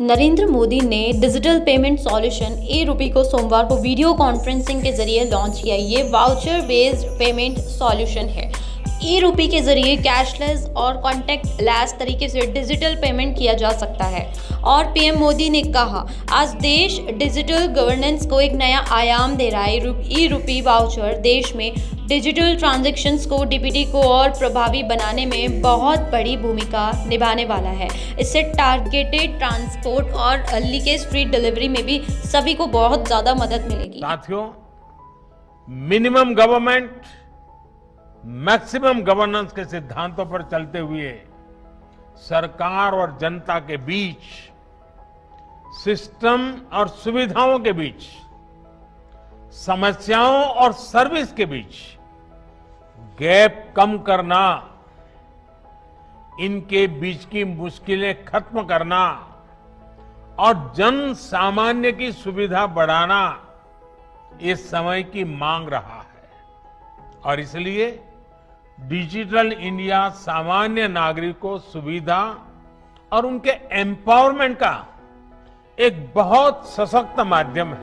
नरेंद्र मोदी ने digital payment solution e-rupee को सोमवार को वीडियो कॉन्फ्रेंसिंग के जरिए लॉन्च किया। ये वाउचर बेस्ड पेमेंट सॉल्यूशन है। ई-रूपी के जरिए कैशलेस और कॉन्टैक्ट लेस तरीके से डिजिटल पेमेंट किया जा सकता है। और पीएम मोदी ने कहा, आज देश डिजिटल गवर्नेंस को एक नया आयाम दे रहा है। ई-रूपी वाउचर देश में डिजिटल ट्रांजैक्शंस को डीपीटी को और प्रभावी बनाने में बहुत बड़ी भूमिका निभाने वाला है। इससे टारगेटेड ट्रांसपोर्ट और लीकेज फ्री डिलीवरी में भी सभी को बहुत ज़्यादा मदद मिलेगी। साथियों, मिनिमम गवर्नमेंट मैक्सिमम गवर्नेंस के सिद्धांतों पर चलते हुए सरकार और जनता के बीच, सिस्टम और सुविधाओं के बीच, समस्याओं और सर्विस के बीच गैप कम करना, इनके बीच की मुश्किलें खत्म करना और जन सामान्य की सुविधा बढ़ाना इस समय की मांग रहा है। और इसलिए डिजिटल इंडिया सामान्य नागरिक को सुविधा और उनके एम्पावरमेंट का एक बहुत सशक्त माध्यम है।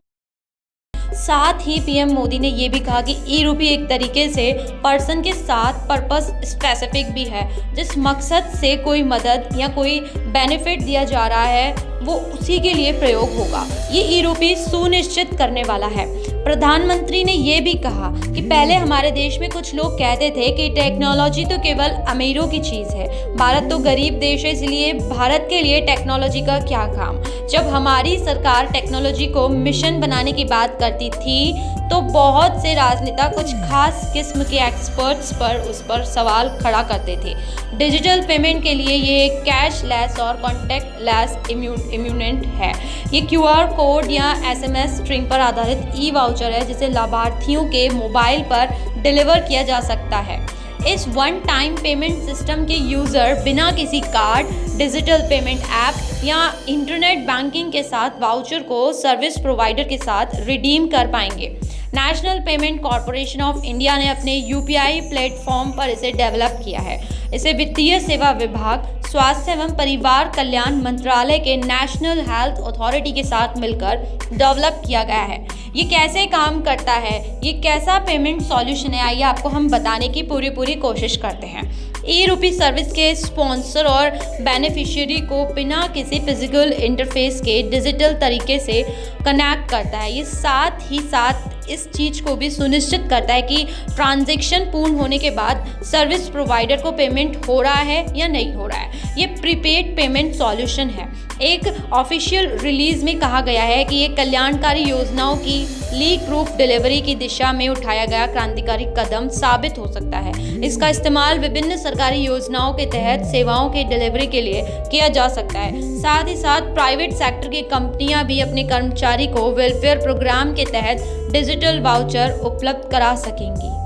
साथ ही पीएम मोदी ने ये भी कहा कि ई-रूपी एक तरीके से पर्सन के साथ पर्पस स्पेसिफिक भी है। जिस मकसद से कोई मदद या कोई बेनिफिट दिया जा रहा है वो उसी के लिए प्रयोग होगा। ये ई-रूपी सुनिश्चित करने वाला है। प्रधानमंत्री ने ये भी कहा कि पहले हमारे देश में कुछ लोग कहते थे कि टेक्नोलॉजी तो केवल अमीरों की चीज़ है, भारत तो गरीब देश है, इसलिए भारत के लिए टेक्नोलॉजी का क्या काम। जब हमारी सरकार टेक्नोलॉजी को मिशन बनाने की बात करती थी तो बहुत से राजनेता कुछ खास किस्म के एक्सपर्ट्स पर उस पर सवाल खड़ा करते थे। डिजिटल पेमेंट के लिए ये कैशलेस और कॉन्टैक्ट लेस इम्यूनेंट है। ये क्यूआर कोड या एसएमएस स्ट्रिंग पर आधारित ई वाउचर है जिसे लाभार्थियों के मोबाइल पर डिलीवर किया जा सकता है। इस वन टाइम पेमेंट सिस्टम के यूज़र बिना किसी कार्ड, डिजिटल पेमेंट ऐप या इंटरनेट बैंकिंग के साथ वाउचर को सर्विस प्रोवाइडर के साथ रिडीम कर पाएंगे। National payment corporation of India ने अपने यूपीआई प्लेटफॉर्म पर इसे डेवलप किया है। इसे वित्तीय सेवा विभाग, स्वास्थ्य एवं परिवार कल्याण मंत्रालय के नेशनल हेल्थ अथॉरिटी के साथ मिलकर डेवलप किया गया है। ये कैसे काम करता है, ये कैसा पेमेंट सॉल्यूशन है, आइए आपको हम बताने की पूरी कोशिश करते हैं। ई-रूपी सर्विस के स्पॉन्सर और बेनिफिशियरी को बिना किसी फिजिकल इंटरफेस के डिजिटल तरीके से कनेक्ट करता है। ये साथ ही साथ इस चीज़ को भी सुनिश्चित करता है कि ट्रांजैक्शन पूर्ण होने के बाद सर्विस प्रोवाइडर को पेमेंट हो रहा है या नहीं हो रहा है। ये प्रीपेड पेमेंट सॉल्यूशन है। एक ऑफिशियल रिलीज में कहा गया है कि ये कल्याणकारी योजनाओं की लीक प्रूफ डिलीवरी की दिशा में उठाया गया क्रांतिकारी कदम साबित हो सकता है। इसका इस्तेमाल विभिन्न सरकारी योजनाओं के तहत सेवाओं के डिलीवरी के लिए किया जा सकता है। साथ ही साथ प्राइवेट सेक्टर की कंपनियां भी अपने कर्मचारी को वेलफेयर प्रोग्राम के तहत डिजिटल वाउचर उपलब्ध करा सकेंगी।